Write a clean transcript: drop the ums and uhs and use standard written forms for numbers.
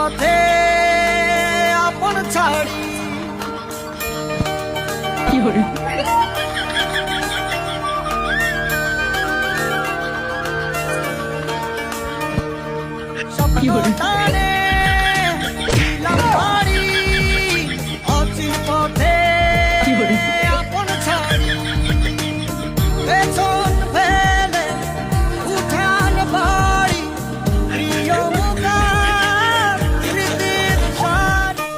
পথে আপন ছাড়ি টানে দিলাম বাড়ি অচিন পথে আপন ছাড়ি পেছন ফেলে উঠান বাড়ি প্রিয় মুখা স্মৃতির সারি